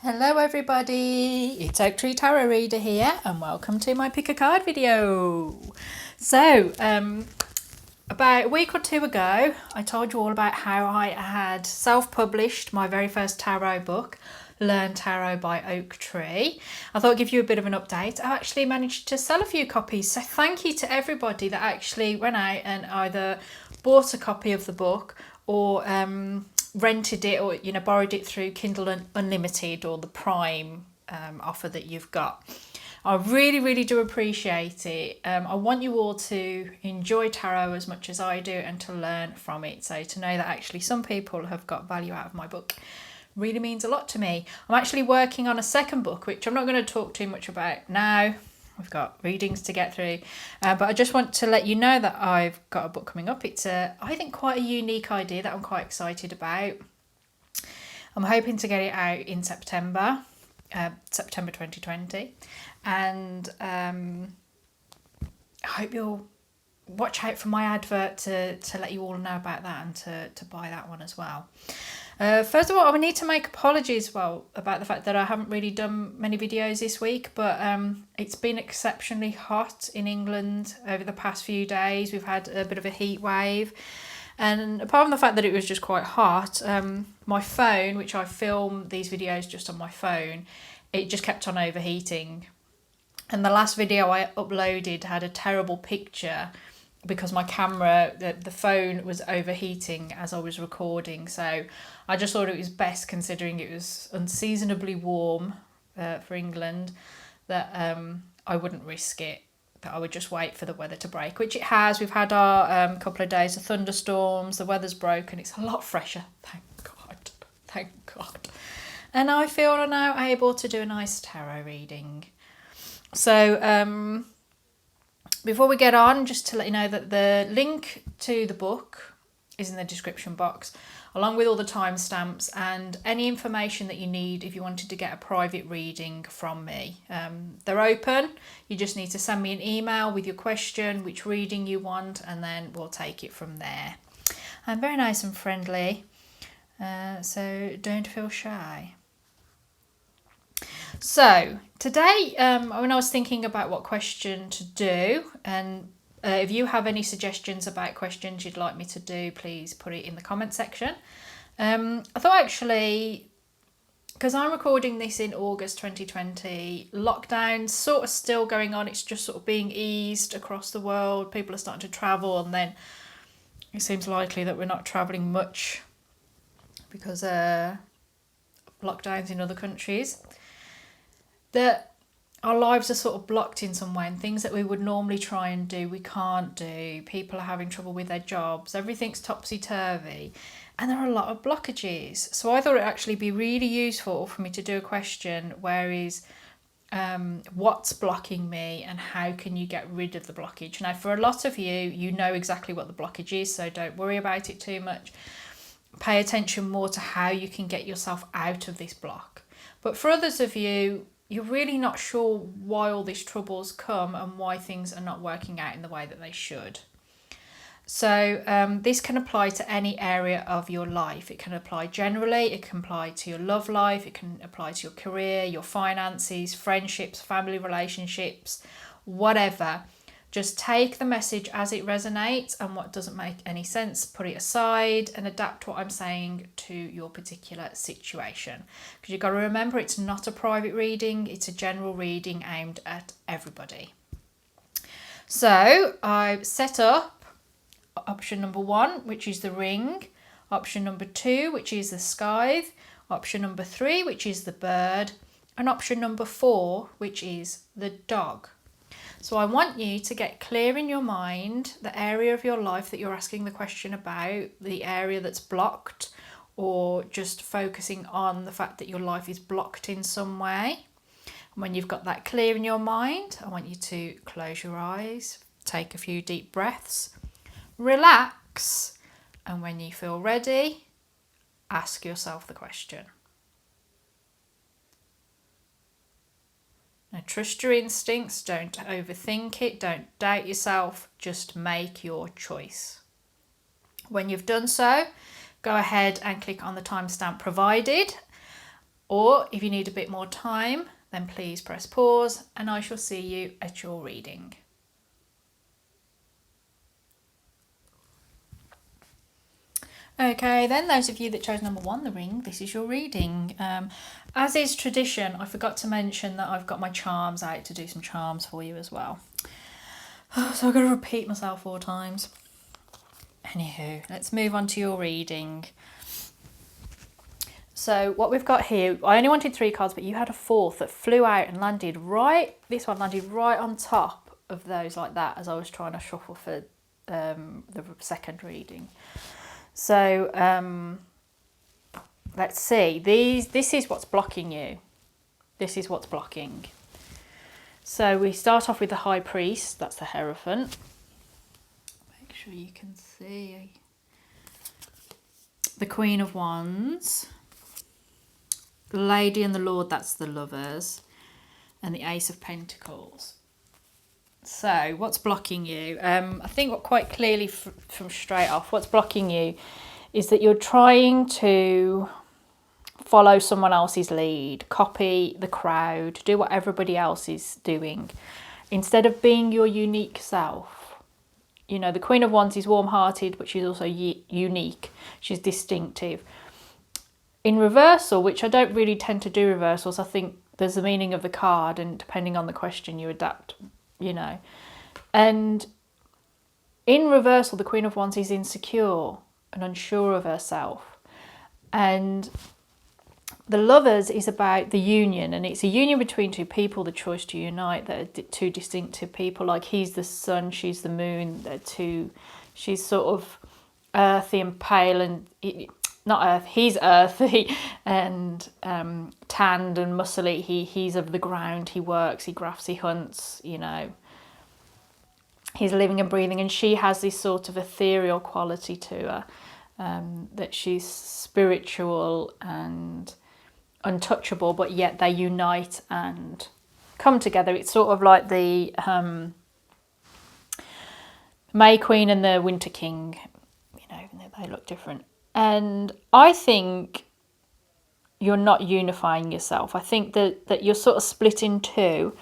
Hello everybody, it's Oak Tree Tarot Reader here and welcome to my pick a card video. So, about a week or two ago I told you all about how I had self-published my very first tarot book, Learn Tarot by Oak Tree. I thought I'd give you a bit of an update. I actually managed to sell a few copies, so thank you to everybody that actually went out and either bought a copy of the book or rented it or borrowed it through Kindle Unlimited or the Prime offer that you've got. I really do appreciate it. I want you all to enjoy tarot as much as I do and to learn from it. So to know that actually some people have got value out of my book really means a lot to me. I'm actually working on a second book, which I'm not going to talk too much about now. We've got readings to get through, but I just want to let you know that I've got a book coming up. It's I think quite a unique idea that I'm quite excited about. I'm hoping to get it out in September 2020, and I hope you'll watch out for my advert to let you all know about that and to buy that one as well. First of all, I need to make apologies about the fact that I haven't really done many videos this week, but it's been exceptionally hot in England over the past few days. We've had a bit of a heat wave, and apart from the fact that it was just quite hot, my phone, which I film these videos just on my phone, it just kept on overheating. And the last video I uploaded had a terrible picture because my camera, the phone was overheating as I was recording. So I just thought it was best, considering it was unseasonably warm for England, that I wouldn't risk it, that I would just wait for the weather to break, which it has. We've had our couple of days of thunderstorms, the weather's broken, it's a lot fresher, thank God. And I feel now able to do a nice tarot reading. So before we get on, just to let you know that the link to the book is in the description box, along with all the timestamps and any information that you need if you wanted to get a private reading from me. They're open. You just need to send me an email with your question, which reading you want, and then we'll take it from there. I'm very nice and friendly, so don't feel shy. So today, when I was thinking about what question to do, and if you have any suggestions about questions you'd like me to do, please put it in the comment section. I thought actually, because I'm recording this in August 2020, lockdown's sort of still going on. It's just sort of being eased across the world. People are starting to travel, and then it seems likely that we're not travelling much because lockdowns in other countries. That our lives are sort of blocked in some way, and things that we would normally try and do, we can't do. People are having trouble with their jobs. Everything's topsy-turvy, and there are a lot of blockages. So I thought it'd actually be really useful for me to do a question where is what's blocking me and how can you get rid of the blockage. Now, for a lot of you, you know exactly what the blockage is, so don't worry about it too much. Pay attention more to how you can get yourself out of this block. But for others of you, you're really not sure why all these troubles come and why things are not working out in the way that they should. So this can apply to any area of your life. It can apply generally, it can apply to your love life, it can apply to your career, your finances, friendships, family relationships, whatever. Just take the message as it resonates, and what doesn't make any sense, put it aside and adapt what I'm saying to your particular situation. Because you've got to remember, it's not a private reading, it's a general reading aimed at everybody. So I've set up option number 1, which is the ring, option number 2, which is the scythe, option number 3, which is the bird, and option number 4, which is the dog. So I want you to get clear in your mind the area of your life that you're asking the question about, the area that's blocked, or just focusing on the fact that your life is blocked in some way. And when you've got that clear in your mind, I want you to close your eyes, take a few deep breaths, relax, and when you feel ready, ask yourself the question. Now, trust your instincts, don't overthink it, don't doubt yourself, just make your choice. When you've done so, go ahead and click on the timestamp provided Or if you need a bit more time, then please press pause and I shall see you at your reading. Okay, then those of you that chose number 1, the ring, this is your reading. As is tradition, I forgot to mention that I've got my charms out to do some charms for you as well. So I've got to repeat myself 4 times. Anywho, let's move on to your reading. So what we've got here, I only wanted 3 cards, but you had a 4th that flew out and landed right, this one landed right on top of those like that as I was trying to shuffle for the second reading. So let's see, this is what's blocking you. This is what's blocking. So we start off with the High Priest, that's the Hierophant. Make sure you can see. The Queen of Wands. The Lady and the Lord, that's the Lovers. And the Ace of Pentacles. So what's blocking you? I think what quite clearly from straight off, what's blocking you is that you're trying to follow someone else's lead, copy the crowd, do what everybody else is doing, instead of being your unique self. You know, the Queen of Wands is warm-hearted, but she's also unique. She's distinctive. In reversal, which I don't really tend to do reversals, I think there's the meaning of the card, and depending on the question, you adapt, you know. And in reversal, the Queen of Wands is insecure and unsure of herself. And the Lovers is about the union, and it's a union between 2 people, the choice to unite. That are 2 distinctive people, like he's the sun, she's the moon. They're 2, she's sort of earthy and pale, and not earth, he's earthy and tanned and muscly. He's of the ground, he works, he grafts, he hunts, you know. He's living and breathing, and she has this sort of ethereal quality to her, that she's spiritual and untouchable, but yet they unite and come together. It's sort of like the May Queen and the Winter King, you know, even though they look different. And I think you're not unifying yourself. I think that you're sort of split in 2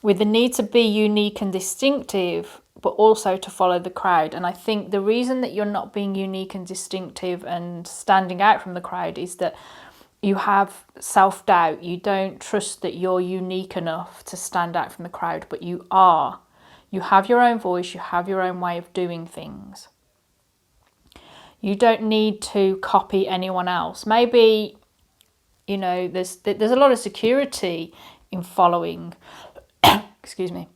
with the need to be unique and distinctive, but also to follow the crowd. And I think the reason that you're not being unique and distinctive and standing out from the crowd is that you have self-doubt. You don't trust that you're unique enough to stand out from the crowd, but you are. You have your own voice, you have your own way of doing things. You don't need to copy anyone else. Maybe, you know, there's a lot of security in following, excuse me.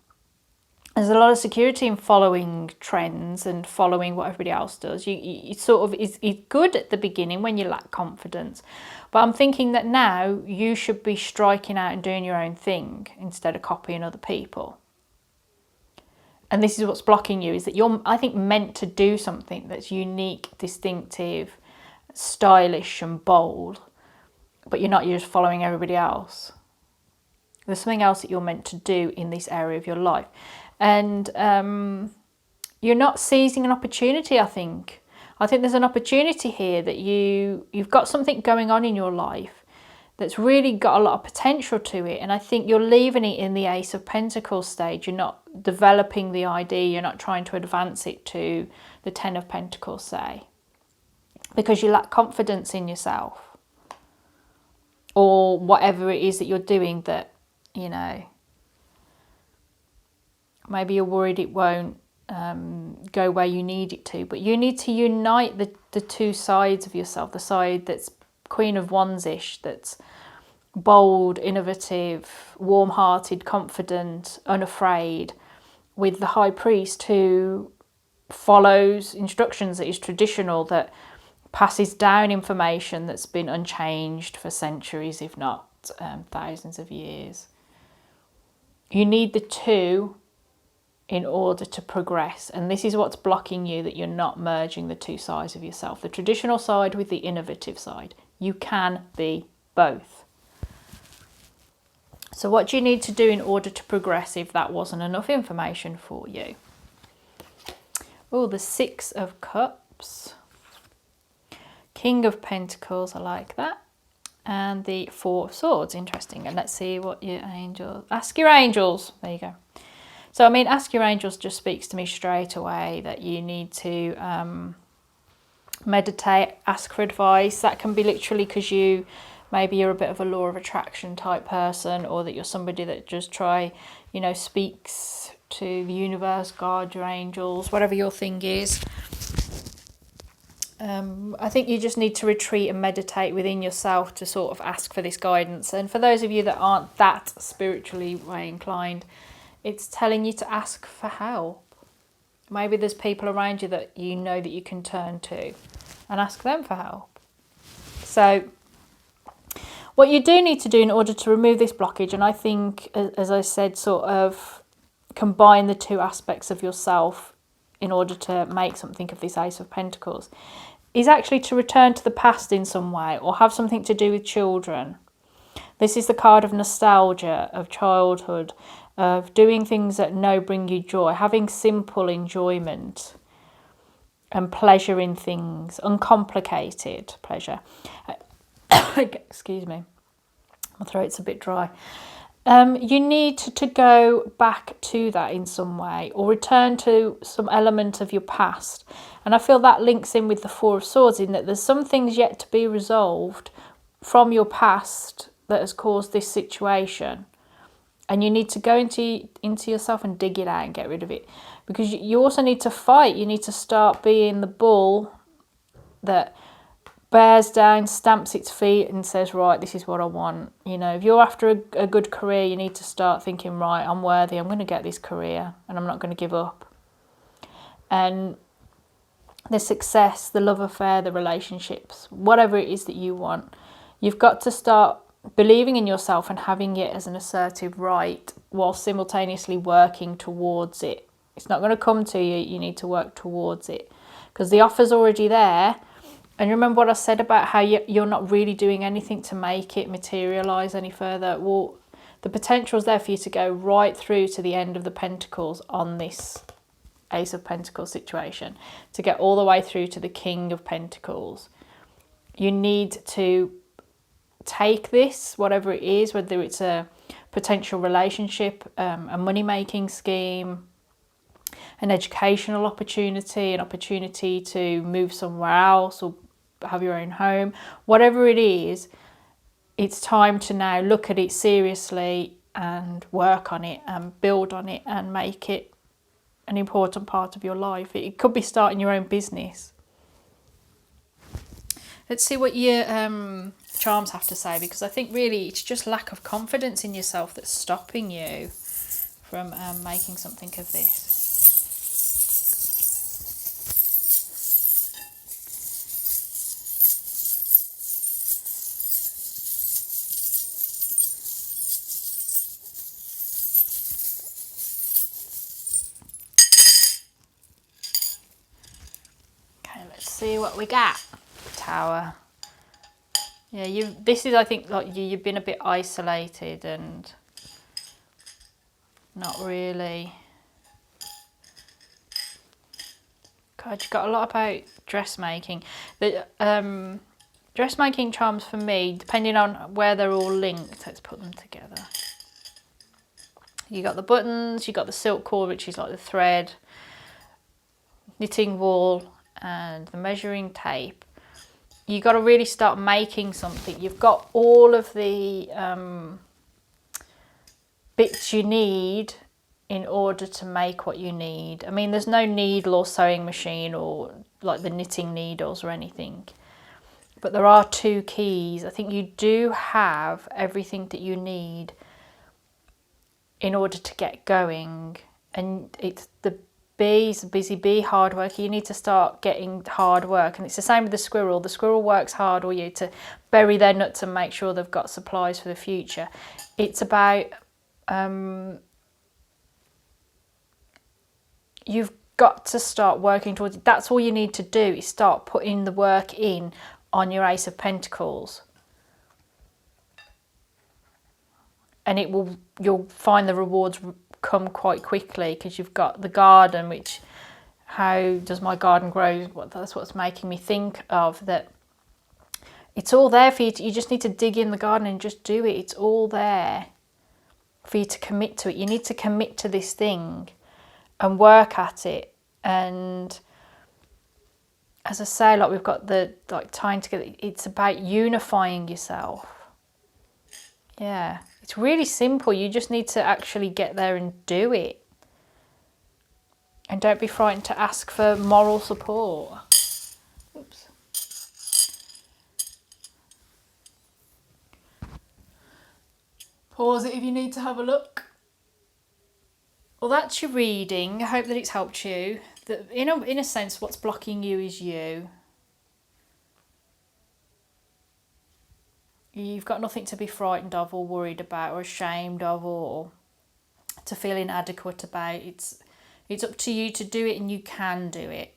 There's a lot of security in following trends and following what everybody else does. It sort of is good at the beginning when you lack confidence. But I'm thinking that now you should be striking out and doing your own thing instead of copying other people. And this is what's blocking you, is that you're, I think, meant to do something that's unique, distinctive, stylish and bold, but you're not, you're just following everybody else. There's something else that you're meant to do in this area of your life. And you're not seizing an opportunity, I think. I think there's an opportunity here that you've got something going on in your life that's really got a lot of potential to it. And I think you're leaving it in the Ace of Pentacles stage. You're not developing the idea. You're not trying to advance it to the 10 of Pentacles, say, because you lack confidence in yourself or whatever it is that you're doing that, you know, maybe you're worried it won't go where you need it to. But you need to unite the 2 sides of yourself, the side that's Queen of Wands-ish, that's bold, innovative, warm-hearted, confident, unafraid, with the High Priest who follows instructions, that is traditional, that passes down information that's been unchanged for centuries, if not thousands of years. You need the 2 in order to progress, and this is what's blocking you, that you're not merging the 2 sides of yourself, the traditional side with the innovative side. You can be both. So what do you need to do in order to progress if that wasn't enough information for you? Oh, the 6 of Cups, King of Pentacles, I like that, and the Four of Swords. Interesting. And let's see what your angels... Ask your angels. There you go. So, I mean, ask your angels just speaks to me straight away that you need to meditate, ask for advice. That can be literally because maybe you're a bit of a law of attraction type person, or that you're somebody that just speaks to the universe, God, your angels, whatever your thing is. I think you just need to retreat and meditate within yourself to sort of ask for this guidance. And for those of you that aren't that spiritually way inclined, it's telling you to ask for help. Maybe there's people around you that you know that you can turn to and ask them for help. So what you do need to do in order to remove this blockage, and I think, as I said, sort of combine the two aspects of yourself in order to make something of this Ace of Pentacles, is actually to return to the past in some way or have something to do with children. This is the card of nostalgia, of childhood, of doing things that bring you joy, having simple enjoyment and pleasure in things, uncomplicated pleasure. Excuse me, my throat's a bit dry. You need to go back to that in some way, or return to some element of your past. And I feel that links in with the Four of Swords, in that there's some things yet to be resolved from your past that has caused this situation. And you need to go into yourself and dig it out and get rid of it. Because you also need to fight. You need to start being the bull that bears down, stamps its feet and says, right, this is what I want. If you're after a good career, you need to start thinking, right, I'm worthy. I'm going to get this career and I'm not going to give up. And the success, the love affair, the relationships, whatever it is that you want, you've got to start believing in yourself and having it as an assertive right, while simultaneously working towards it. It's not going to come to you. You need to work towards it, because the offer's already there. And remember what I said about how you're not really doing anything to make it materialise any further. Well, the potential is there for you to go right through to the end of the Pentacles on this Ace of Pentacles situation, to get all the way through to the King of Pentacles. You need to take this, whatever it is, whether it's a potential relationship, a money-making scheme, an educational opportunity, an opportunity to move somewhere else or have your own home, whatever it is, it's time to now look at it seriously and work on it and build on it and make it an important part of your life. It could be starting your own business. Let's see what your charms have to say, because I think really it's just lack of confidence in yourself that's stopping you from making something of this. Okay, let's see what we got. Tower. Yeah, this is, I think, like you've been a bit isolated and not really. God, you've got a lot about dressmaking. The dressmaking charms for me, depending on where they're all linked, let's put them together. You got the buttons, you got the silk cord, which is like the thread, knitting wool, and the measuring tape. You got to really start making something. You've got all of the bits you need in order to make what you need. I mean, there's no needle or sewing machine or like the knitting needles or anything, but there are two keys. I think you do have everything that you need in order to get going, and it's the bees, busy bee, hard work. You need to start getting hard work, and it's the same with the squirrel. The squirrel works hard all year to bury their nuts and make sure they've got supplies for the future. It's about you've got to start working towards it. That's all you need to do, is start putting the work in on your Ace of Pentacles, and you'll find the rewards come quite quickly, because you've got the garden, which, how does my garden grow? That's what's making me think of that. It's all there for you. You just need to dig in the garden and just do it. It's all there for you to commit to it. You need to commit to this thing and work at it. And as I say, like we've got the tying together, it's about unifying yourself. Yeah, it's really simple. You just need to actually get there and do it. And don't be frightened to ask for moral support. Oops. Pause it if you need to have a look. Well, that's your reading. I hope that it's helped you. That in a sense, what's blocking you is you. You've got nothing to be frightened of or worried about or ashamed of or to feel inadequate about. It's up to you to do it, and you can do it.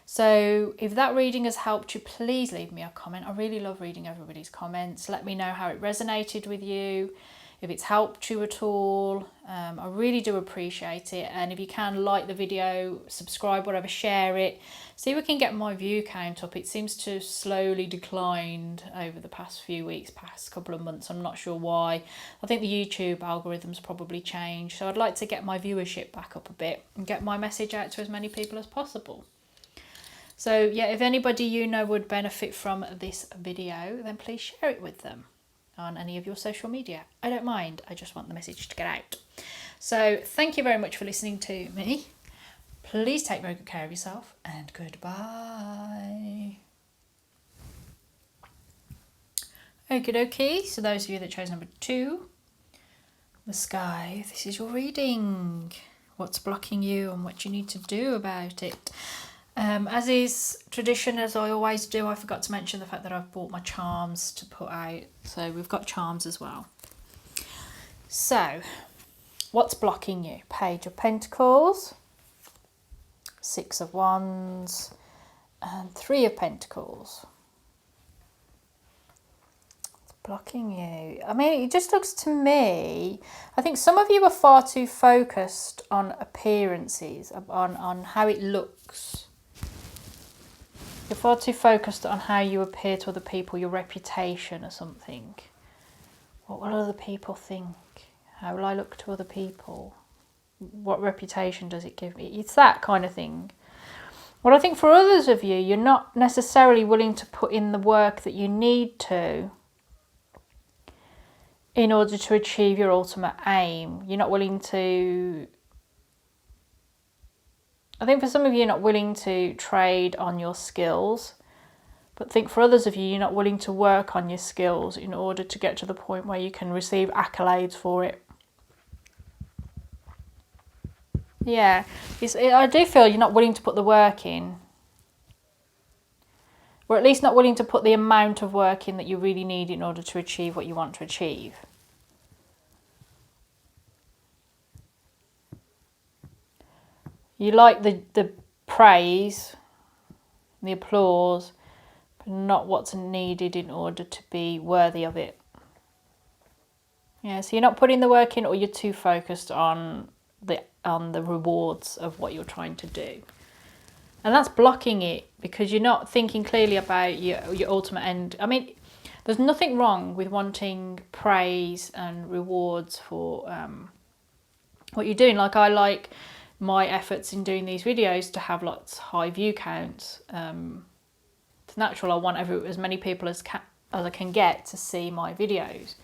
So if that reading has helped you, please leave me a comment. I really love reading everybody's comments. Let me know how it resonated with you, if it's helped you at all. I really do appreciate it. And if you can, like the video, subscribe, whatever, share it. See if we can get my view count up. It seems to have slowly declined over the past few weeks, past couple of months. I'm not sure why. I think the YouTube algorithms probably changed. So I'd like to get my viewership back up a bit and get my message out to as many people as possible. So yeah, if anybody you know would benefit from this video, then please share it with them on any of your social media. I don't mind. I just want the message to get out. So thank you very much for listening to me. Please take very good care of yourself, and goodbye. Okie dokie. So those of you that chose number 2, the sky, this is your reading. What's blocking you and what you need to do about it. As is tradition, as I always do, I forgot to mention the fact that I've bought my charms to put out. So we've got charms as well. So, what's blocking you? Page of Pentacles, 6 of Wands, and 3 of Pentacles. What's blocking you? I mean, it just looks to me, I think some of you are far too focused on appearances, on how it looks. You're far too focused on how you appear to other people, your reputation or something. What will other people think? How will I look to other people? What reputation does it give me? It's that kind of thing. Well, I think for others of you, you're not necessarily willing to put in the work that you need to in order to achieve your ultimate aim. You're not willing to... I think for some of you, you're not willing to trade on your skills, but I think for others of you, you're not willing to work on your skills in order to get to the point where you can receive accolades for it. Yeah, I do feel you're not willing to put the work in, or at least not willing to put the amount of work in that you really need in order to achieve what you want to achieve. You like the praise, the applause, but not what's needed in order to be worthy of it. Yeah, so you're not putting the work in, or you're too focused on the rewards of what you're trying to do. And that's blocking it, because you're not thinking clearly about your ultimate end. I mean, there's nothing wrong with wanting praise and rewards for what you're doing. Like, I like my efforts in doing these videos to have lots high view counts. It's natural. I want as many people as I can get to see my videos.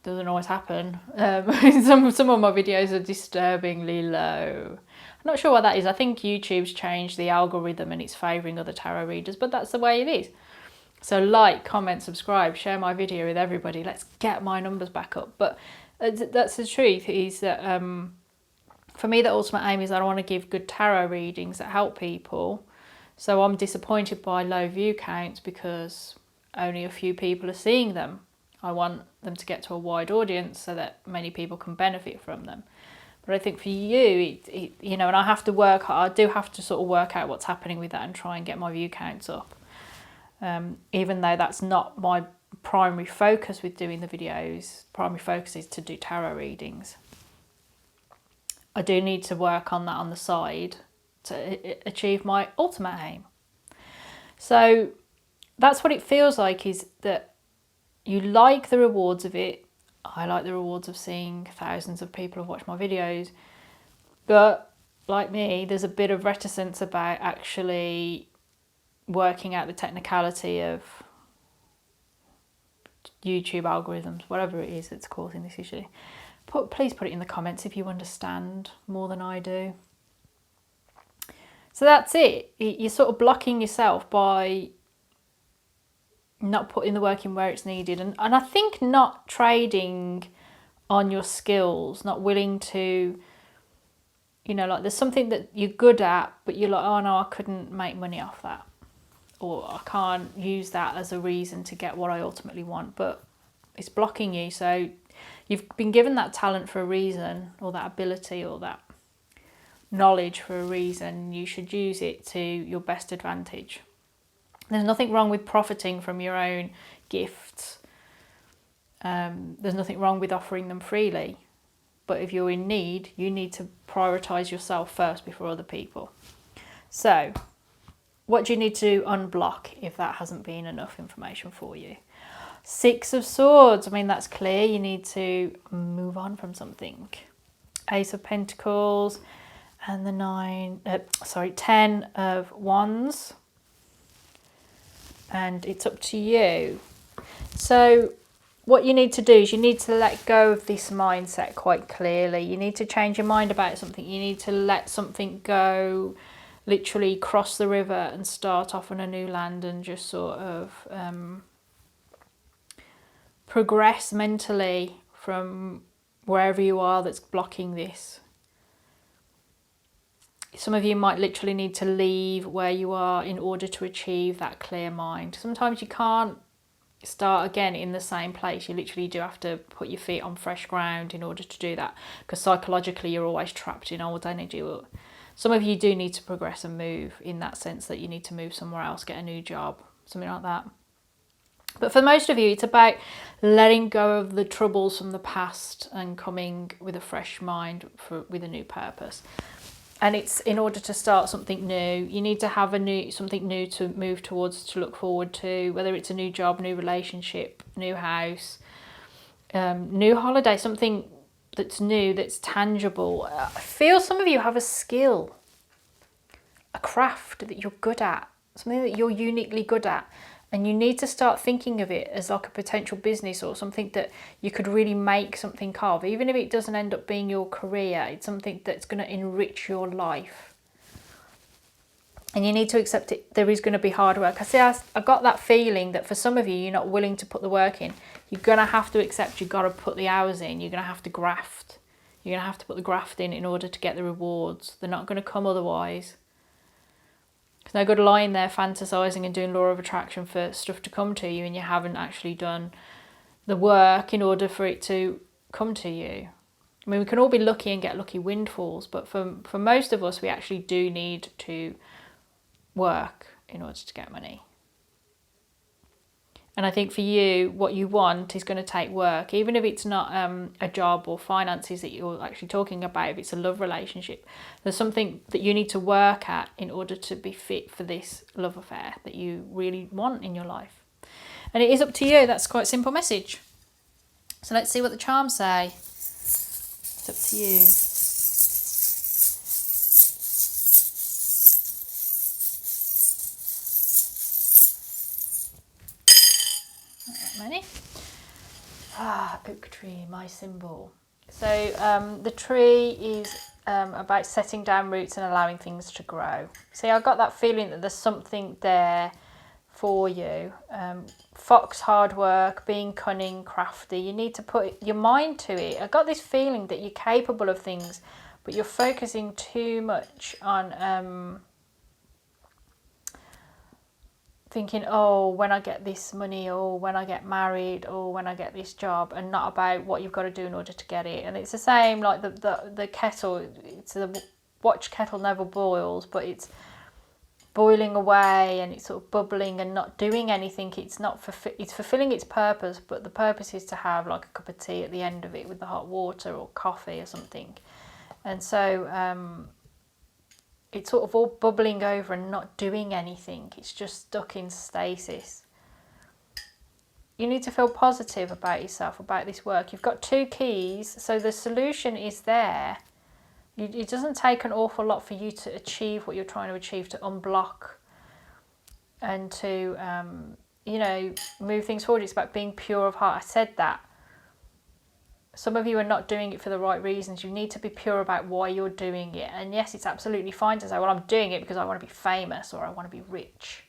Doesn't always happen. Some of my videos are disturbingly low. I'm not sure why that is. I think YouTube's changed the algorithm and it's favouring other tarot readers, but that's the way it is. So like, comment, subscribe, share my video with everybody. Let's get my numbers back up. But that's the truth, is that for me, the ultimate aim is that I want to give good tarot readings that help people. So I'm disappointed by low view counts because only a few people are seeing them. I want them to get to a wide audience so that many people can benefit from them. But I think for you, you know, and I have to work, I do have to sort of work out what's happening with that and try and get my view counts up. Even though that's not my primary focus with doing the videos. Primary focus is to do tarot readings. I do need to work on that on the side to achieve my ultimate aim, So that's what it feels like, is that you like the rewards of it. I like the rewards of seeing thousands of people have watched my videos. But like me, there's a bit of reticence about actually working out the technicality of YouTube algorithms, whatever it is that's causing this issue. Please put it in the comments if you understand more than I do. So that's it. You're sort of blocking yourself by not putting the work in where it's needed. And I think not trading on your skills, not willing to, you know, like there's something that you're good at, but you're like, oh no, I couldn't make money off that. Or I can't use that as a reason to get what I ultimately want. But it's blocking you. So you've been given that talent for a reason, or that ability, or that knowledge for a reason. You should use it to your best advantage. There's nothing wrong with profiting from your own gifts. There's nothing wrong with offering them freely. But if you're in need, you need to prioritise yourself first before other people. So, what do you need to unblock if that hasn't been enough information for you? 6 of Swords. I mean, that's clear. You need to move on from something. Ace of Pentacles and the 10 of Wands. And it's up to you. So what you need to do is you need to let go of this mindset quite clearly. You need to change your mind about something. You need to let something go, literally cross the river and start off on a new land, and just sort of progress mentally from wherever you are that's blocking this. Some of you might literally need to leave where you are in order to achieve that clear mind. Sometimes you can't start again in the same place. You literally do have to put your feet on fresh ground in order to do that, because psychologically you're always trapped in old energy. Some of you do need to progress and move, in that sense that you need to move somewhere else, get a new job, something like that. But for most of you, it's about letting go of the troubles from the past and coming with a fresh mind with a new purpose. And it's in order to start something new, you need to have something new to move towards, to look forward to, whether it's a new job, new relationship, new house, new holiday, something that's new, that's tangible. I feel some of you have a skill, a craft that you're good at, something that you're uniquely good at. And you need to start thinking of it as like a potential business, or something that you could really make something of. Even if it doesn't end up being your career, it's something that's going to enrich your life. And you need to accept it. There is going to be hard work. I got that feeling that for some of you, you're not willing to put the work in. You're going to have to accept you've got to put the hours in. You're going to have to graft. You're going to have to put the graft in order to get the rewards. They're not going to come otherwise. It's no good lying there fantasizing and doing law of attraction for stuff to come to you, and you haven't actually done the work in order for it to come to you. I mean, we can all be lucky and get lucky windfalls, but for most of us, we actually do need to work in order to get money. And I think for you, what you want is going to take work, even if it's not a job or finances that you're actually talking about. If it's a love relationship, there's something that you need to work at in order to be fit for this love affair that you really want in your life. And it is up to you. That's quite a simple message. So let's see what the charms say. It's up to you. Many. Oak tree, my symbol. So the tree is about setting down roots and allowing things to grow. See, I got that feeling that there's something there for you. Fox, hard work, being cunning, crafty. You need to put your mind to it. I got this feeling that you're capable of things, but you're focusing too much on thinking, oh, when I get this money, or when I get married, or when I get this job, and not about what you've got to do in order to get it. And it's the same like the kettle. It's the watch kettle never boils, but it's boiling away and it's sort of bubbling and not doing anything. It's not it's fulfilling its purpose, but the purpose is to have like a cup of tea at the end of it with the hot water or coffee or something. And so it's sort of all bubbling over and not doing anything. It's just stuck in stasis. You need to feel positive about yourself, about this work. You've got 2 keys, so the solution is there. It doesn't take an awful lot for you to achieve what you're trying to achieve, to unblock and to, you know, move things forward. It's about being pure of heart. I said that. Some of you are not doing it for the right reasons. You need to be pure about why you're doing it. And yes, it's absolutely fine to say, well, I'm doing it because I want to be famous or I want to be rich.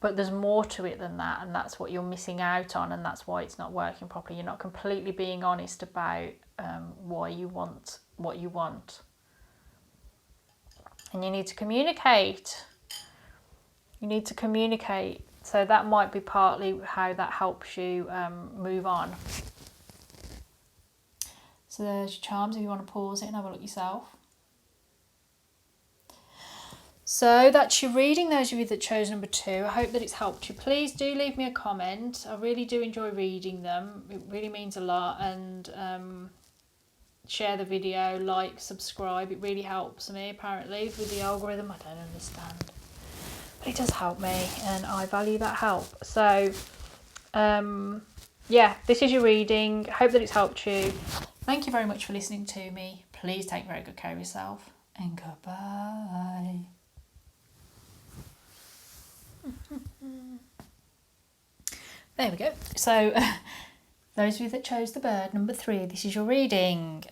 But there's more to it than that, and that's what you're missing out on, and that's why it's not working properly. You're not completely being honest about why you want what you want. And you need to communicate. You need to communicate. So that might be partly how that helps you move on. So there's your charms if you want to pause it and have a look yourself. So that's your reading, those of you that chose number 2. I hope that it's helped you. Please do leave me a comment. I really do enjoy reading them. It really means a lot. And share the video, like, subscribe. It really helps me, apparently, with the algorithm. I don't understand. But it does help me, and I value that help. So, yeah, this is your reading. I hope that it's helped you. Thank you very much for listening to me. Please take very good care of yourself. And goodbye. There we go. So those of you that chose the bird, number 3, this is your reading.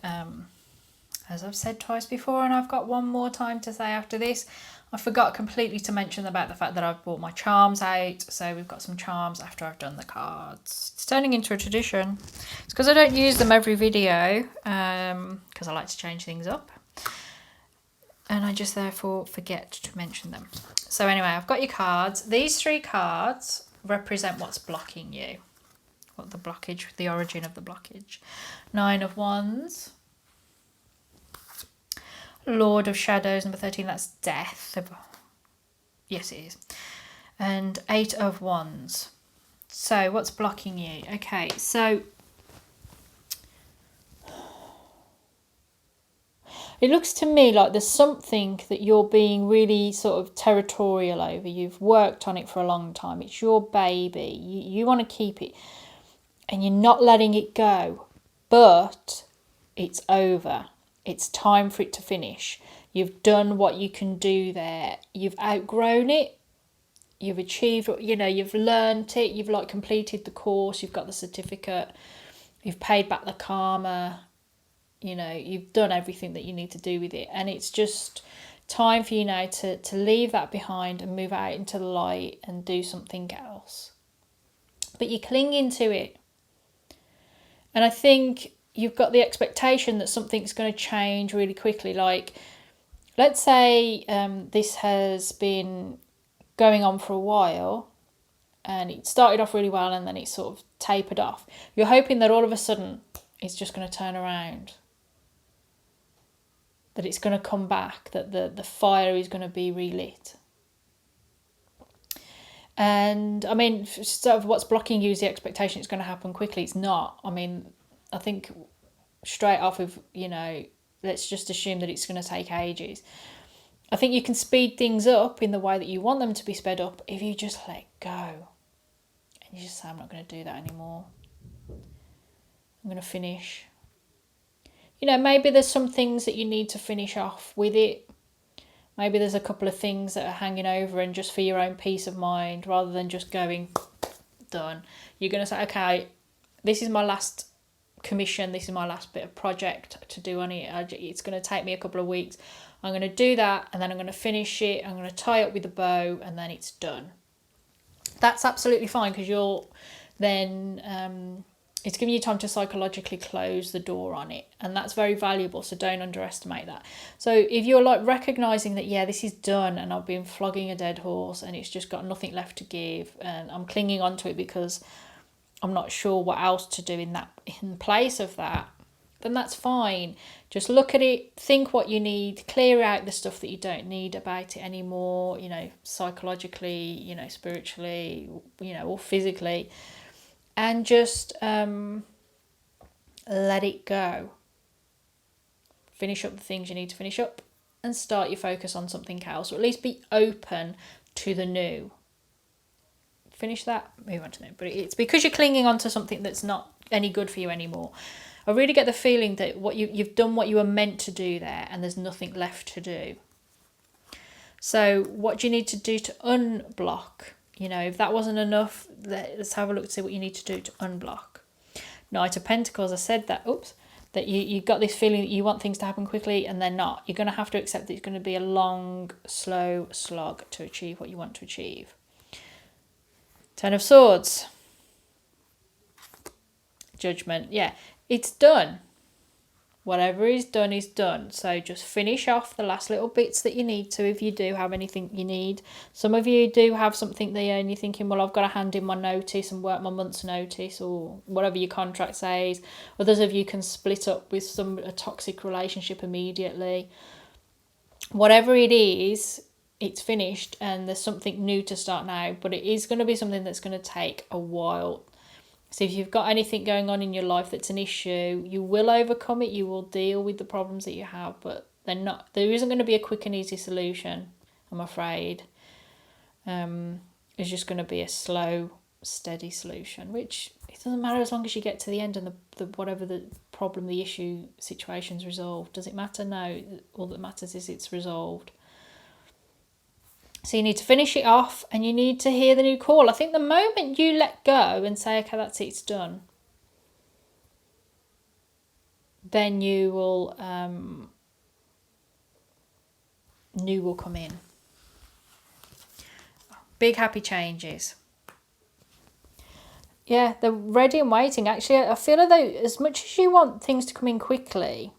As I've said twice before, and I've got one more time to say after this, I forgot completely to mention about the fact that I've brought my charms out. So we've got some charms after I've done the cards. It's turning into a tradition. It's because I don't use them every video, because I like to change things up. And I just therefore forget to mention them. So anyway, I've got your cards. These 3 cards represent what's blocking you. What the blockage, the origin of the blockage. 9 of Wands. Lord of Shadows, number 13, that's death. Yes, it is. And 8 of Wands. So what's blocking you? Okay, so it looks to me like there's something that you're being really sort of territorial over. You've worked on it for a long time. It's your baby. You want to keep it and you're not letting it go. But it's over. It's time for it to finish. You've done what you can do there. You've outgrown it. You've achieved, you know, you've learnt it. You've like completed the course. You've got the certificate. You've paid back the karma. You know, you've done everything that you need to do with it. And it's just time for you now to leave that behind and move out into the light and do something else. But you're clinging to it. And I think you've got the expectation that something's going to change really quickly. Like, let's say this has been going on for a while and it started off really well and then it sort of tapered off. You're hoping that all of a sudden it's just going to turn around. That it's going to come back, that the fire is going to be relit. And I mean, sort of what's blocking you is the expectation it's going to happen quickly. It's not. I mean, I think straight off of, you know, let's just assume that it's going to take ages. I think you can speed things up in the way that you want them to be sped up if you just let go. And you just say, I'm not going to do that anymore. I'm going to finish. You know, maybe there's some things that you need to finish off with it. Maybe there's a couple of things that are hanging over and just for your own peace of mind, rather than just going, done. You're going to say, okay, this is my last commission. This is my last bit of project to do on it. It's going to take me a couple of weeks. I'm going to do that and then I'm going to finish it. I'm going to tie up with a bow and then it's done. That's absolutely fine because you'll then... it's giving you time to psychologically close the door on it. And that's very valuable, so don't underestimate that. So if you're like recognising that, yeah, this is done and I've been flogging a dead horse and it's just got nothing left to give and I'm clinging on to it because I'm not sure what else to do in place of that, then that's fine. Just look at it, think what you need, clear out the stuff that you don't need about it anymore, you know, psychologically, you know, spiritually, you know, or physically. And just let it go. Finish up the things you need to finish up and start your focus on something else, or at least be open to the new. Finish that, move on to the new. But it's because you're clinging on to something that's not any good for you anymore. I really get the feeling that you've done what you were meant to do there, and there's nothing left to do. So what do you need to do to unblock? You know, if that wasn't enough, let's have a look to see what you need to do to unblock. Knight of Pentacles, I said that, that you got this feeling that you want things to happen quickly and they're not. You're going to have to accept that it's going to be a long, slow slog to achieve what you want to achieve. Ten of Swords. Judgment. Yeah, it's done. Whatever is done is done. So just finish off the last little bits that you need to, if you do have anything you need. Some of you do have something there and you're thinking, well, I've got to hand in my notice and work my month's notice, or whatever your contract says. Others of you can split up with a toxic relationship immediately. Whatever it is, it's finished and there's something new to start now. But it is going to be something that's going to take a while. So if you've got anything going on in your life that's an issue, you will overcome it, you will deal with the problems that you have, but there isn't going to be a quick and easy solution, I'm afraid. It's just going to be a slow, steady solution, which it doesn't matter as long as you get to the end and the whatever the problem, the issue, situation's resolved. Does it matter? No. All that matters is it's resolved. So you need to finish it off and you need to hear the new call. I think the moment you let go and say, okay, that's it, it's done, then you will new will come in. Big happy changes. Yeah, they're ready and waiting. Actually, I feel as though as much as you want things to come in quickly,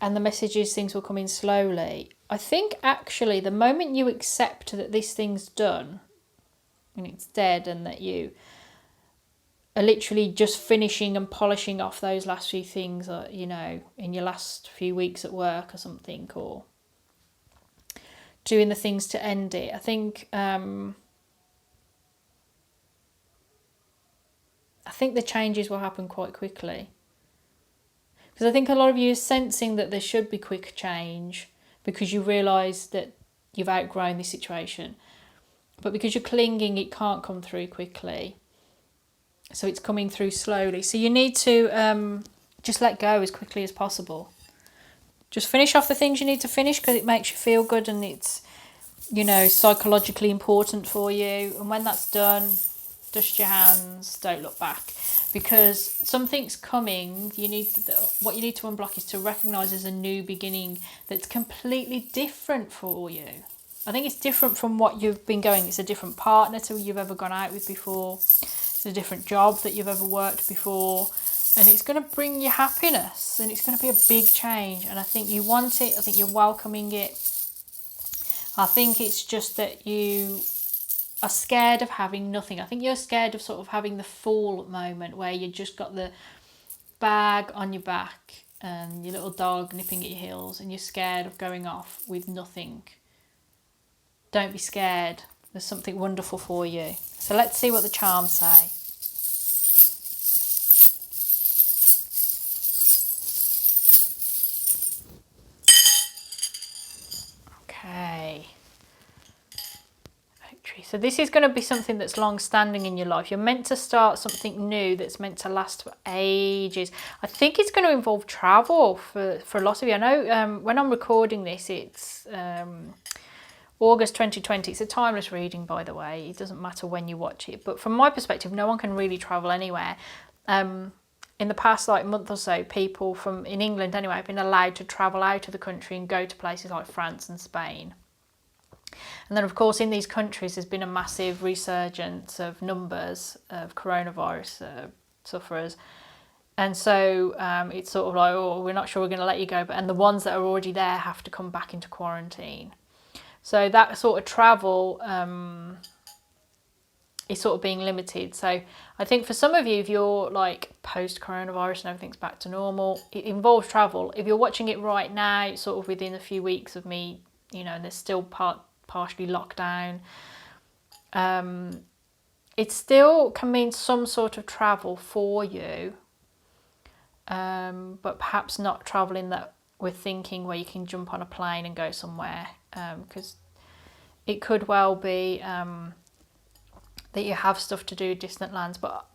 and the message is things will come in slowly, I think actually the moment you accept that this thing's done and it's dead and that you are literally just finishing and polishing off those last few things, you know, in your last few weeks at work or something, or doing the things to end it, I think the changes will happen quite quickly. Because I think a lot of you are sensing that there should be quick change because you realise that you've outgrown this situation. But because you're clinging, it can't come through quickly. So it's coming through slowly. So you need to just let go as quickly as possible. Just finish off the things you need to finish because it makes you feel good and it's, you know, psychologically important for you. And when that's done, dust your hands, don't look back. Because something's coming, what you need to unblock is to recognise as a new beginning that's completely different for you. I think it's different from what you've been going. It's a different partner to who you've ever gone out with before. It's a different job that you've ever worked before. And it's going to bring you happiness. And it's going to be a big change. And I think you want it. I think you're welcoming it. I think it's just that you are scared of having nothing. I think you're scared of sort of having the fall moment where you just got the bag on your back and your little dog nipping at your heels and you're scared of going off with nothing. Don't be scared. There's something wonderful for you. So let's see what the charms say. Okay. So this is going to be something that's long-standing in your life. You're meant to start something new that's meant to last for ages. I think it's going to involve travel for a lot of you. I know when I'm recording this, it's August 2020. It's a timeless reading, by the way. It doesn't matter when you watch it. But from my perspective, no one can really travel anywhere. In the past month or so, people in England anyway have been allowed to travel out of the country and go to places like France and Spain. And then, of course, in these countries, there's been a massive resurgence of numbers of coronavirus sufferers. And so it's sort of like, oh, we're not sure we're going to let you go. And the ones that are already there have to come back into quarantine. So that sort of travel is sort of being limited. So I think for some of you, if you're like post-coronavirus and everything's back to normal, it involves travel. If you're watching it right now, it's sort of within a few weeks of me, you know, and there's still partially locked down. It still can mean some sort of travel for you. but perhaps not travelling that we're thinking, where you can jump on a plane and go somewhere, because it could well be that you have stuff to do, distant lands. But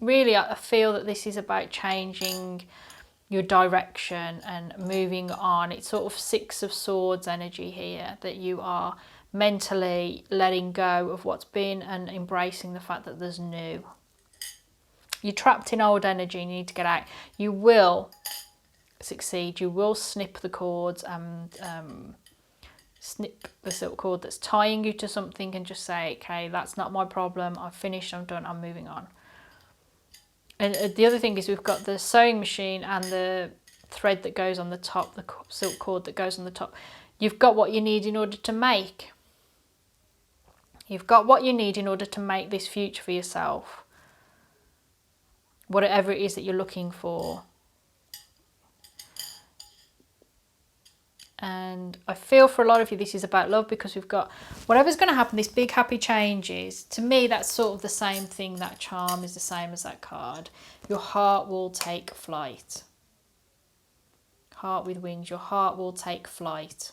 really, I feel that this is about changing your direction and moving on. It's sort of Six of Swords energy here, that you are mentally letting go of what's been and embracing the fact that there's new. You're trapped in old energy and you need to get out. You will succeed. You will snip the cords and snip the silk cord that's tying you to something, and just say, okay, that's not my problem. I've finished. I'm done. I'm moving on. And the other thing is, we've got the sewing machine and the thread that goes on the top, the silk cord that goes on the top. You've got what you need in order to make. You've got what you need in order to make this future for yourself. Whatever it is that you're looking for. And I feel for a lot of you this is about love, because we've got whatever's going to happen, this big happy changes. To me, that's sort of the same thing. That charm is the same as that card. Your heart will take flight. Heart with wings. Your heart will take flight.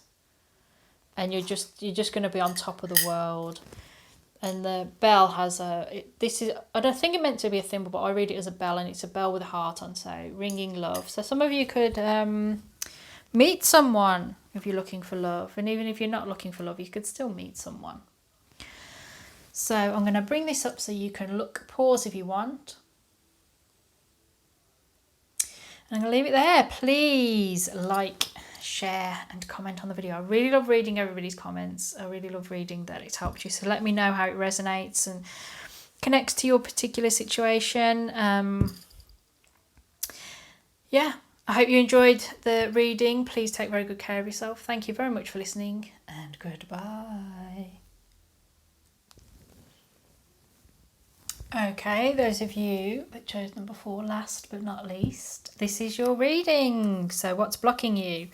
And you're just going to be on top of the world. And the bell has I don't think it meant to be a thimble, but I read it as a bell, and it's a bell with a heart on, so ringing love. So some of you could meet someone if you're looking for love, and even if you're not looking for love, you could still meet someone. So I'm going to bring this up so you can pause if you want. And I'm going to leave it there. Please like, share and comment on the video. I really love reading everybody's comments. I really love reading that it's helped you. So let me know how it resonates and connects to your particular situation. Yeah, I hope you enjoyed the reading. Please take very good care of yourself. Thank you very much for listening, and goodbye. Okay, those of you that chose number 4, last but not least, this is your reading. So what's blocking you?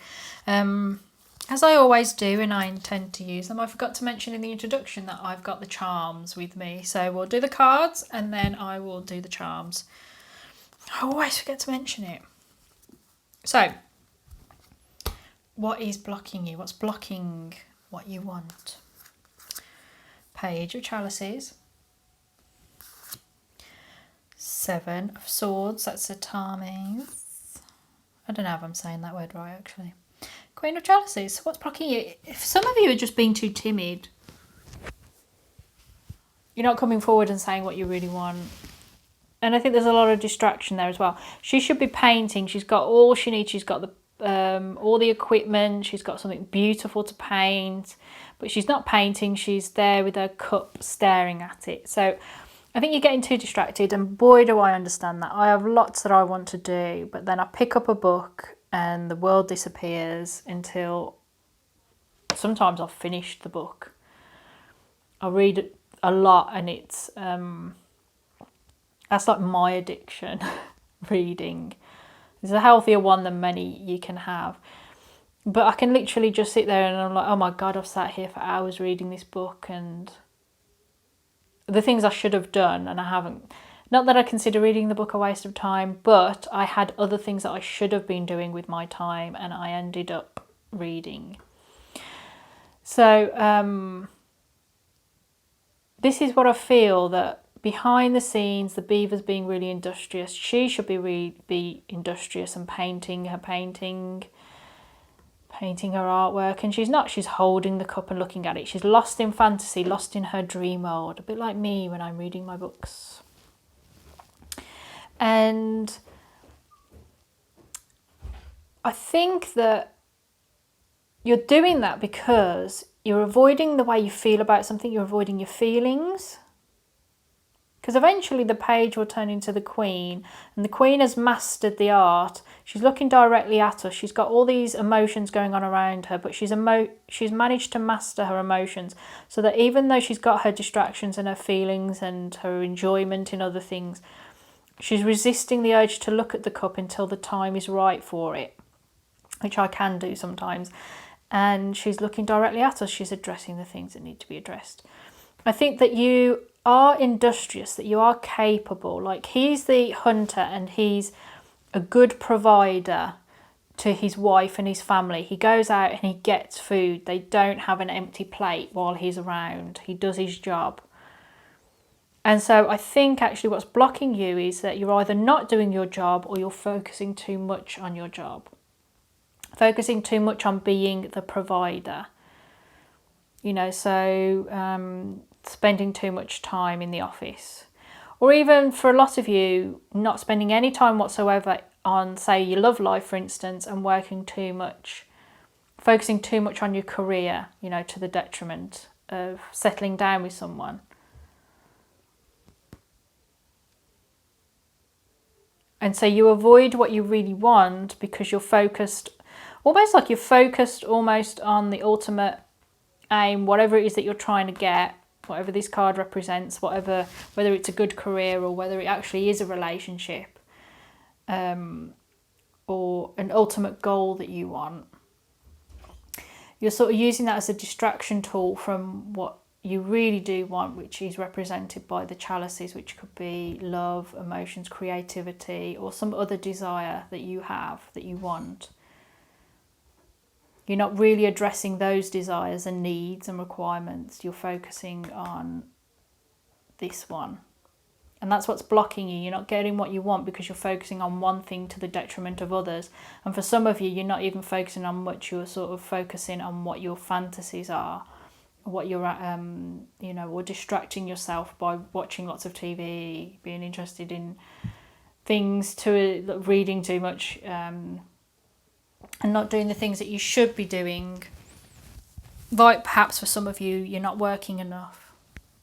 As I always do, and I intend to use them, I forgot to mention in the introduction that I've got the charms with me. So we'll do the cards and then I will do the charms. I always forget to mention it. So, what is blocking you? What's blocking what you want? Page of Chalices. 7 of Swords, that's a Tamis. I don't know if I'm saying that word right, actually. Queen of Chalices, what's blocking you? If some of you are just being too timid, you're not coming forward and saying what you really want. And I think there's a lot of distraction there as well. She should be painting. She's got all she needs. She's got all the equipment. She's got something beautiful to paint. But she's not painting. She's there with her cup staring at it. So I think you're getting too distracted. And boy, do I understand that. I have lots that I want to do. But then I pick up a book and the world disappears until sometimes I've finished the book. I read a lot and it's... that's like my addiction, reading. It's a healthier one than many you can have. But I can literally just sit there and I'm like, oh my God, I've sat here for hours reading this book, and the things I should have done and I haven't. Not that I consider reading the book a waste of time, but I had other things that I should have been doing with my time and I ended up reading. So this is what I feel, that behind the scenes, the beaver's being really industrious. She should be industrious and painting her artwork, and she's not. She's holding the cup and looking at it. She's lost in fantasy, lost in her dream world, a bit like me when I'm reading my books. And I think that you're doing that because you're avoiding the way you feel about something. You're avoiding your feelings. Because eventually the page will turn into the queen, and the queen has mastered the art. She's looking directly at us. She's got all these emotions going on around her, but she's managed to master her emotions, so that even though she's got her distractions and her feelings and her enjoyment in other things, she's resisting the urge to look at the cup until the time is right for it, which I can do sometimes. And she's looking directly at us. She's addressing the things that need to be addressed. I think that you are industrious, that you are capable. Like, he's the hunter and he's a good provider to his wife and his family. He goes out and he gets food. They don't have an empty plate while he's around. He does his job. And so I think actually what's blocking you is that you're either not doing your job or you're focusing too much on your job. Focusing too much on being the provider. You know, so spending too much time in the office. Or even for a lot of you, not spending any time whatsoever on, say, your love life, for instance, and working too much, focusing too much on your career, you know, to the detriment of settling down with someone. And so you avoid what you really want because you're focused, almost like you're focused almost on the ultimate aim, whatever it is that you're trying to get, whatever this card represents, whatever, whether it's a good career or whether it actually is a relationship, or an ultimate goal that you want. You're sort of using that as a distraction tool from what you really do want, which is represented by the chalices, which could be love, emotions, creativity, or some other desire that you have, that you want. You're not really addressing those desires and needs and requirements. You're focusing on this one. And that's what's blocking you. You're not getting what you want because you're focusing on one thing to the detriment of others. And for some of you, you're not even focusing on much. You're sort of focusing on what your fantasies are, what you're, you know, or distracting yourself by watching lots of TV, being interested in things, to reading too much, and not doing the things that you should be doing. Like perhaps for some of you, you're not working enough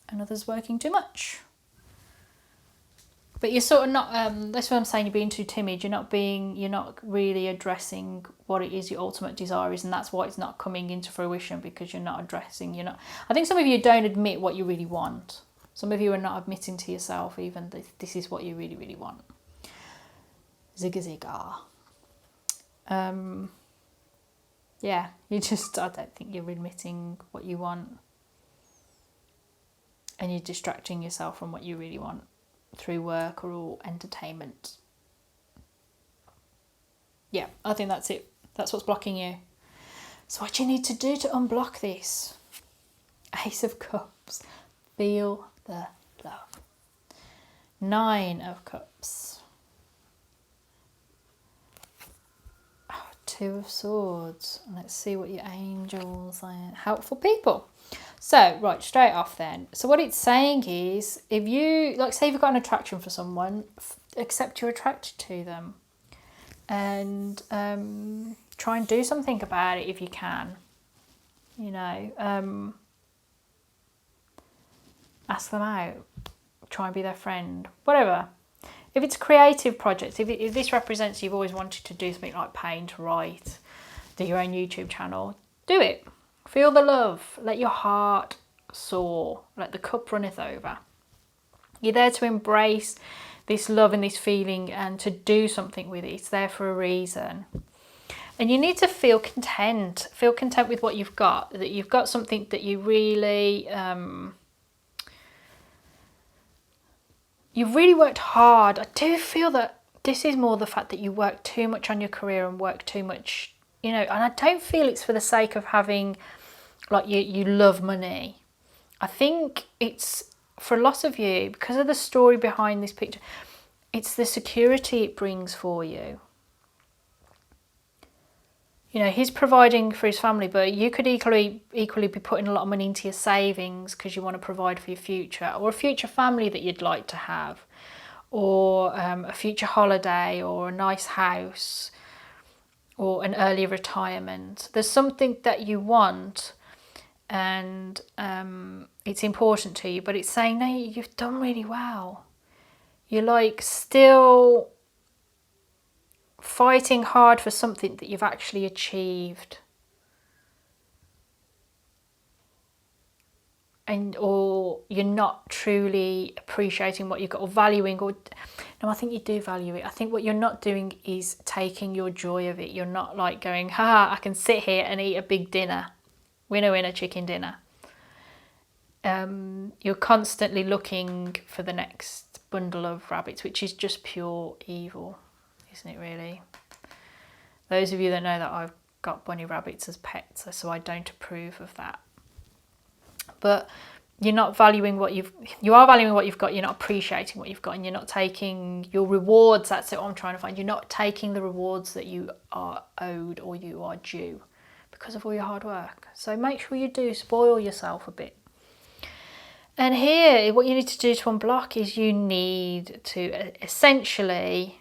and others working too much. But you're sort of not, that's what I'm saying, you're being too timid. You're not really addressing what it is your ultimate desire is, and that's why it's not coming into fruition, because you're not addressing, I think some of you don't admit what you really want. Some of you are not admitting to yourself even that this is what you really, really want. Zigga zigga. Yeah, I don't think you're admitting what you want, and you're distracting yourself from what you really want through work or entertainment. Yeah, I think that's it. That's what's blocking you. So what you need to do to unblock this? Ace of Cups. Feel the love. 9 of Cups. 2 of Swords. Let's see what your angels are. Helpful people. So, right, straight off then. So what it's saying is, if you, like, say you've got an attraction for someone, accept you're attracted to them. And try and do something about it if you can. Ask them out. Try and be their friend. Whatever. If it's a creative project, if this represents you've always wanted to do something like paint, write, do your own YouTube channel, do it. Feel the love. Let your heart soar. Let the cup runneth over. You're there to embrace this love and this feeling and to do something with it. It's there for a reason. And you need to feel content. Feel content with what you've got. That you've got something that you really... you've really worked hard. I do feel that this is more the fact that you work too much on your career and work too much, and I don't feel it's for the sake of having, like, you love money. I think it's, for a lot of you, because of the story behind this picture, it's the security it brings for you. He's providing for his family, but you could equally be putting a lot of money into your savings because you want to provide for your future, or a future family that you'd like to have, or a future holiday, or a nice house, or an early retirement. There's something that you want, and it's important to you, but it's saying, no, you've done really well. You're like still fighting hard for something that you've actually achieved, or you're not truly appreciating what you've got, or valuing, or no, I think you do value it. I think what you're not doing is taking your joy of it. You're not like going, I can sit here and eat a big dinner, winner chicken dinner. You're constantly looking for the next bundle of rabbits, which is just pure evil. isn't it, really? Those of you that know that I've got bunny rabbits as pets, so I don't approve of that. But you're not valuing what you are valuing what you've got, you're not appreciating what you've got, and you're not taking your rewards. That's what I'm trying to find. You're not taking the rewards that you are owed or you are due because of all your hard work. So make sure you do spoil yourself a bit. And here, what you need to do to unblock is you need to essentially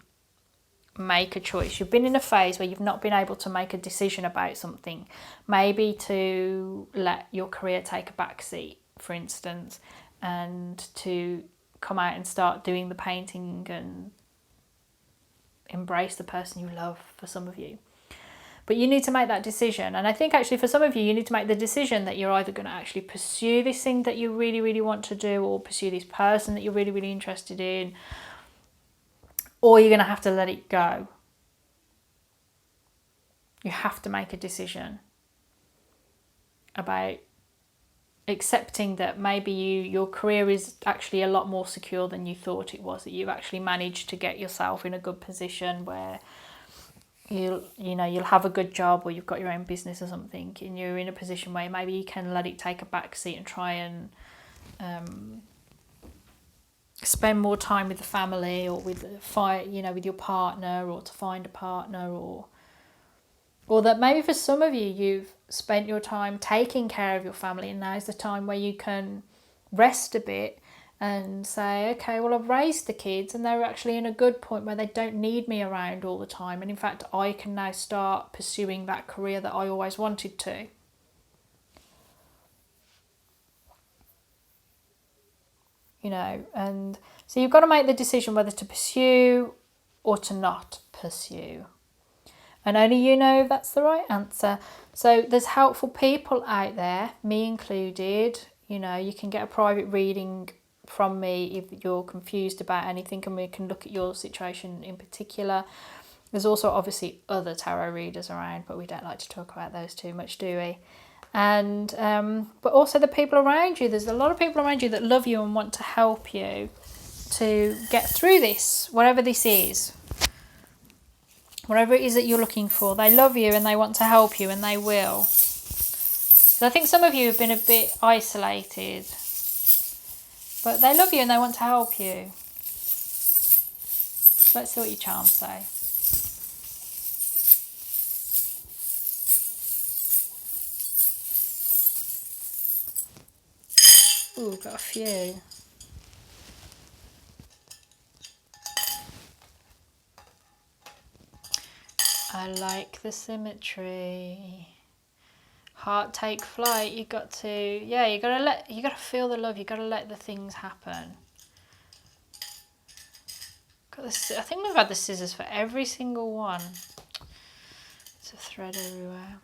make a choice. You've been in a phase where you've not been able to make a decision about something, maybe to let your career take a back seat, for instance, and to come out and start doing the painting and embrace the person you love, for some of you. But you need to make that decision. And I think actually for some of you, you need to make the decision that you're either going to actually pursue this thing that you really, really want to do, or pursue this person that you're really, really interested in, or you're going to have to let it go. You have to make a decision about accepting that maybe your career is actually a lot more secure than you thought it was, that you've actually managed to get yourself in a good position where you'll have a good job, or you've got your own business or something, and you're in a position where maybe you can let it take a back seat and try and spend more time with the family, or with with your partner, or to find a partner, or that maybe for some of you, you've spent your time taking care of your family, and now's the time where you can rest a bit and say, okay, well, I've raised the kids and they're actually in a good point where they don't need me around all the time. And in fact, I can now start pursuing that career that I always wanted to. And so you've got to make the decision whether to pursue or to not pursue. And only you know if that's the right answer. So there's helpful people out there, me included. You can get a private reading from me if you're confused about anything, and we can look at your situation in particular. There's also obviously other tarot readers around, but we don't like to talk about those too much, do we? And but also the people around you. There's a lot of people around you that love you and want to help you to get through this, whatever this is. Whatever it is that you're looking for, they love you and they want to help you, and they will. So I think some of you have been a bit isolated, but they love you and they want to help you. So let's see what your charms say. Ooh, got a few. I like the symmetry. Heart take flight. You got to feel the love. You got to let the things happen. Got this. I think we've had the scissors for every single one. It's a thread everywhere.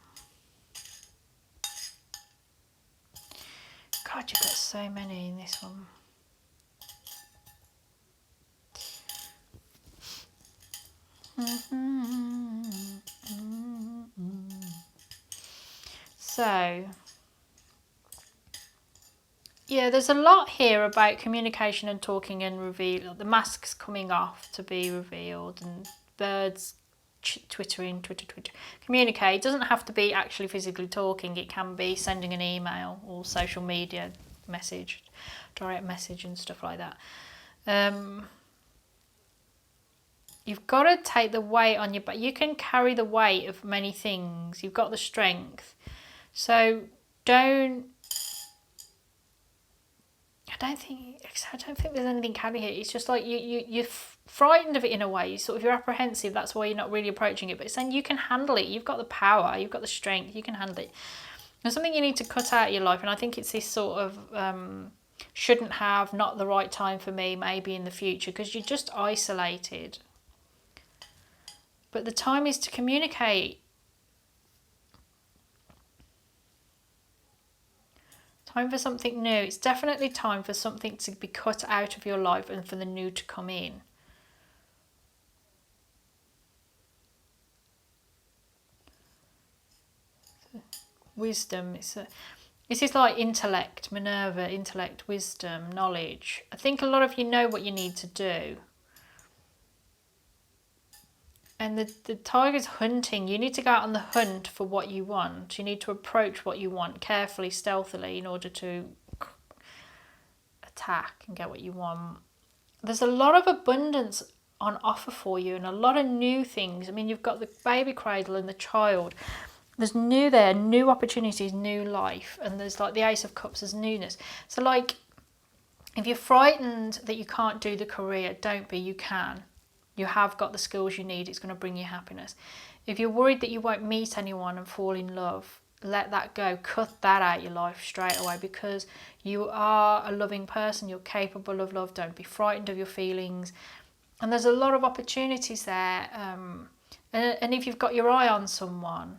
God, you've got so many in this one. So, yeah, there's a lot here about communication and talking and reveal. The mask's coming off to be revealed, and birds twittering. Communicate. It doesn't have to be actually physically talking. It can be sending an email or social media message, direct message and stuff like that. You've got to take the weight on your back. You can carry the weight of many things. You've got the strength. So I don't think there's anything carry here. It's just like you're frightened of it in a way. You're apprehensive. That's why you're not really approaching it. But it's saying you can handle it. You've got the power. You've got the strength. You can handle it. There's something you need to cut out of your life. And I think it's this sort of shouldn't have, not the right time for me, maybe in the future, because you're just isolated. But the time is to communicate. Time for something new. It's definitely time for something to be cut out of your life and for the new to come in. Wisdom. This is like intellect, Minerva, intellect, wisdom, knowledge. I think a lot of you know what you need to do. And the tiger's hunting. You need to go out on the hunt for what you want. You need to approach what you want carefully, stealthily, in order to attack and get what you want. There's a lot of abundance on offer for you and a lot of new things. I mean, you've got the baby cradle and the child. There's new opportunities, new life. And there's like the Ace of Cups, there's newness. So like, if you're frightened that you can't do the career, don't be, you can. You have got the skills you need. It's going to bring you happiness. If you're worried that you won't meet anyone and fall in love, let that go. Cut that out of your life straight away, because you are a loving person. You're capable of love. Don't be frightened of your feelings. And there's a lot of opportunities there. And if you've got your eye on someone,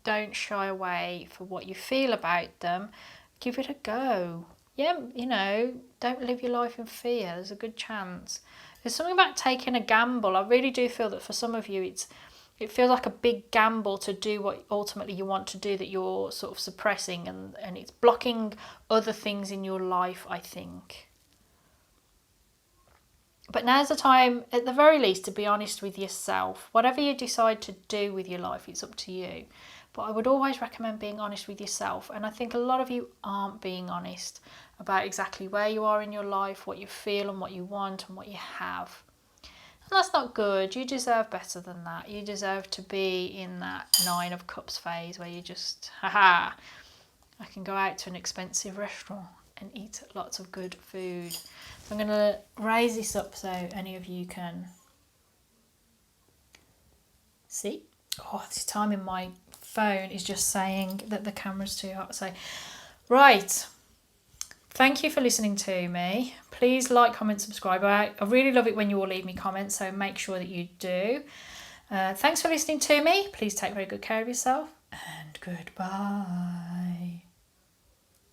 don't shy away for what you feel about them. Give it a go. Yeah, you know, don't live your life in fear. There's a good chance. There's something about taking a gamble. I really do feel that for some of you, it feels like a big gamble to do what ultimately you want to do, that you're sort of suppressing, and it's blocking other things in your life, I think. But now's the time, at the very least, to be honest with yourself. Whatever you decide to do with your life, it's up to you. But I would always recommend being honest with yourself. And I think a lot of you aren't being honest about exactly where you are in your life, what you feel and what you want and what you have. And that's not good. You deserve better than that. You deserve to be in that 9 of Cups phase where you just, I can go out to an expensive restaurant and eat lots of good food. So I'm going to raise this up so any of you can see. Oh, this time in my phone is just saying that the camera's too hot. So, right. Thank you for listening to me. Please like, comment, subscribe. I really love it when you all leave me comments, so make sure that you do. Thanks for listening to me. Please take very good care of yourself, and goodbye.